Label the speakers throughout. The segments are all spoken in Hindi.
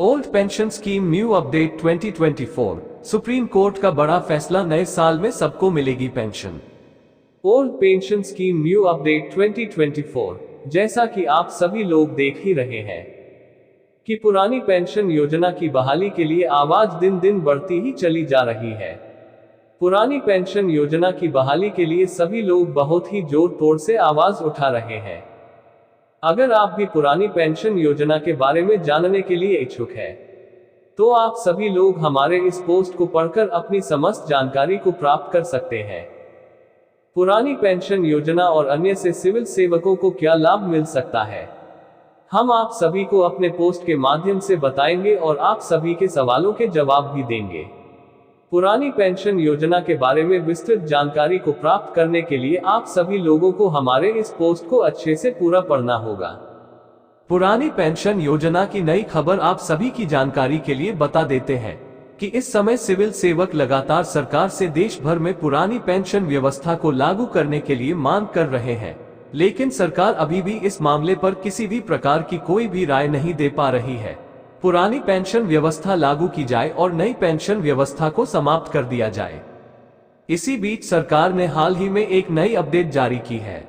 Speaker 1: Old pension scheme new update 2024। Supreme court का बड़ा फैसला, नए साल में सबको मिलेगी pension. Old pension scheme new update 2024। जैसा कि आप सभी लोग देख ही रहे हैं कि पुरानी पेंशन योजना की बहाली के लिए आवाज दिन दिन बढ़ती ही चली जा रही है। पुरानी पेंशन योजना की बहाली के लिए सभी लोग बहुत ही जोर तोड़ से आवाज उठा रहे हैं। अगर आप भी पुरानी पेंशन योजना के बारे में जानने के लिए इच्छुक हैं, तो आप सभी लोग हमारे इस पोस्ट को पढ़कर अपनी समस्त जानकारी को प्राप्त कर सकते हैं। पुरानी पेंशन योजना और अन्य से सिविल सेवकों को क्या लाभ मिल सकता है, हम आप सभी को अपने पोस्ट के माध्यम से बताएंगे और आप सभी के सवालों के जवाब भी देंगे। पुरानी पेंशन योजना के बारे में विस्तृत जानकारी को प्राप्त करने के लिए आप सभी लोगों को हमारे इस पोस्ट को अच्छे से पूरा पढ़ना होगा। पुरानी पेंशन योजना की नई खबर आप सभी की जानकारी के लिए बता देते हैं कि इस समय सिविल सेवक लगातार सरकार से देश भर में पुरानी पेंशन व्यवस्था को लागू करने के लिए मांग कर रहे हैं, लेकिन सरकार अभी भी इस मामले पर किसी भी प्रकार की कोई भी राय नहीं दे पा रही है। पुरानी पेंशन व्यवस्था लागू की जाए और नई पेंशन व्यवस्था को समाप्त कर दिया जाए। इसी बीच सरकार ने हाल ही में एक नई अपडेट जारी की है,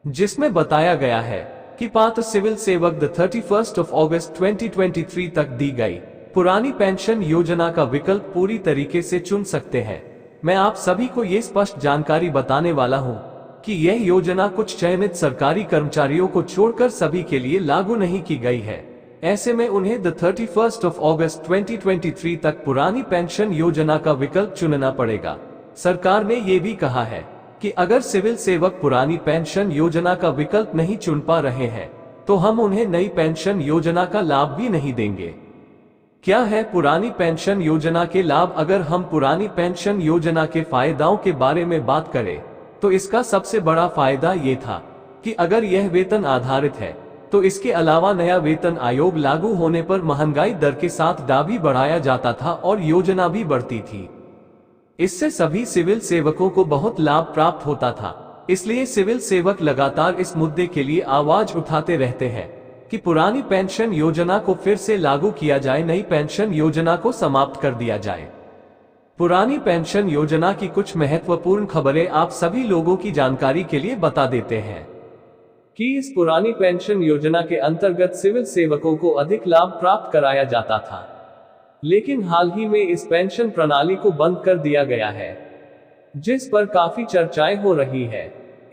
Speaker 1: जिसमें बताया गया है कि पात्र सिविल सेवक 31 अगस्त 2023 तक दी गई पुरानी पेंशन योजना का विकल्प पूरी तरीके से चुन सकते हैं। मैं आप सभी को ये स्पष्ट जानकारी बताने वाला हूं कि यह योजना कुछ चयनित सरकारी कर्मचारियों को छोड़कर सभी के लिए लागू नहीं की गई है। ऐसे में उन्हें 31 अगस्त 2023 तक पुरानी पेंशन योजना का विकल्प चुनना पड़ेगा। सरकार ने ये भी कहा है कि अगर सिविल सेवक पुरानी पेंशन योजना का विकल्प नहीं चुन पा रहे हैं, तो हम उन्हें नई पेंशन योजना का लाभ भी नहीं देंगे। क्या है पुरानी पेंशन योजना के लाभ? अगर हम पुरानी पेंशन योजना के फायदों के बारे में बात करें, तो इसका सबसे बड़ा फायदा ये था कि अगर यह वेतन आधारित है, तो इसके अलावा नया वेतन आयोग लागू होने पर महंगाई दर के साथ दावी बढ़ाया जाता था और योजना भी बढ़ती थी। इससे सभी सिविल सेवकों को बहुत लाभ प्राप्त होता था। इसलिए सिविल सेवक लगातार इस मुद्दे के लिए आवाज उठाते रहते हैं कि पुरानी पेंशन योजना को फिर से लागू किया जाए, नई पेंशन योजना को समाप्त कर दिया जाए। पुरानी पेंशन योजना की कुछ महत्वपूर्ण खबरें आप सभी लोगों की जानकारी के लिए बता देते हैं कि इस पुरानी पेंशन योजना के अंतर्गत सिविल सेवकों को अधिक लाभ प्राप्त कराया जाता था, लेकिन हाल ही में इस पेंशन प्रणाली को बंद कर दिया गया है, जिस पर काफी चर्चाएं हो रही है।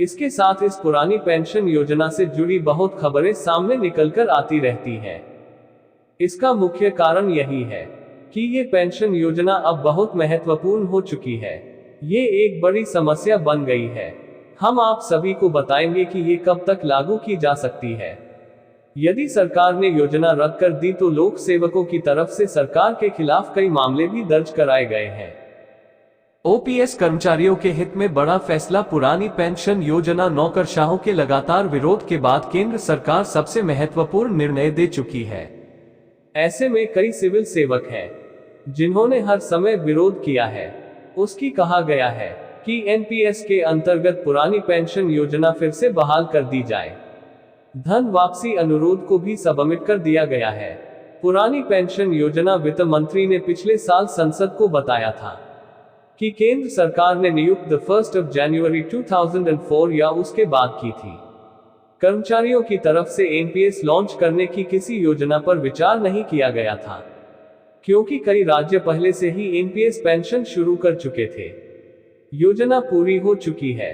Speaker 1: इसके साथ इस पुरानी पेंशन योजना से जुड़ी बहुत खबरें सामने निकलकर आती रहती हैं। इसका मुख्य कारण यही है कि ये पेंशन योजना अब बहुत महत्वपूर्ण हो चुकी है। ये एक बड़ी समस्या बन गई है। हम आप सभी को बताएंगे कि ये कब तक लागू की जा सकती है। यदि सरकार ने योजना रद्द कर दी तो लोक सेवकों की तरफ से सरकार के खिलाफ कई मामले भी दर्ज कराए गए हैं। ओपीएस कर्मचारियों के हित में बड़ा फैसला, पुरानी पेंशन योजना नौकरशाहों के लगातार विरोध के बाद केंद्र सरकार सबसे महत्वपूर्ण निर्णय दे चुकी है। ऐसे में कई सिविल सेवक हैं जिन्होंने हर समय विरोध किया है। उसकी कहा गया है कि एनपीएस के अंतर्गत पुरानी पेंशन योजना फिर से बहाल कर दी जाए। धन वापसी अनुरोध को भी सबमिट कर दिया गया है। पुरानी पेंशन योजना वित्त मंत्री ने पिछले साल संसद को बताया था कि केंद्र सरकार ने नियुक्त 1 जनवरी 2004 या उसके बाद की थी। कर्मचारियों की तरफ से एनपीएस लॉन्च करने की किसी योजना पर विचार नहीं किया गया था, क्योंकि कई राज्य पहले से ही एनपीएस पेंशन शुरू कर चुके थे। योजना पूरी हो चुकी है।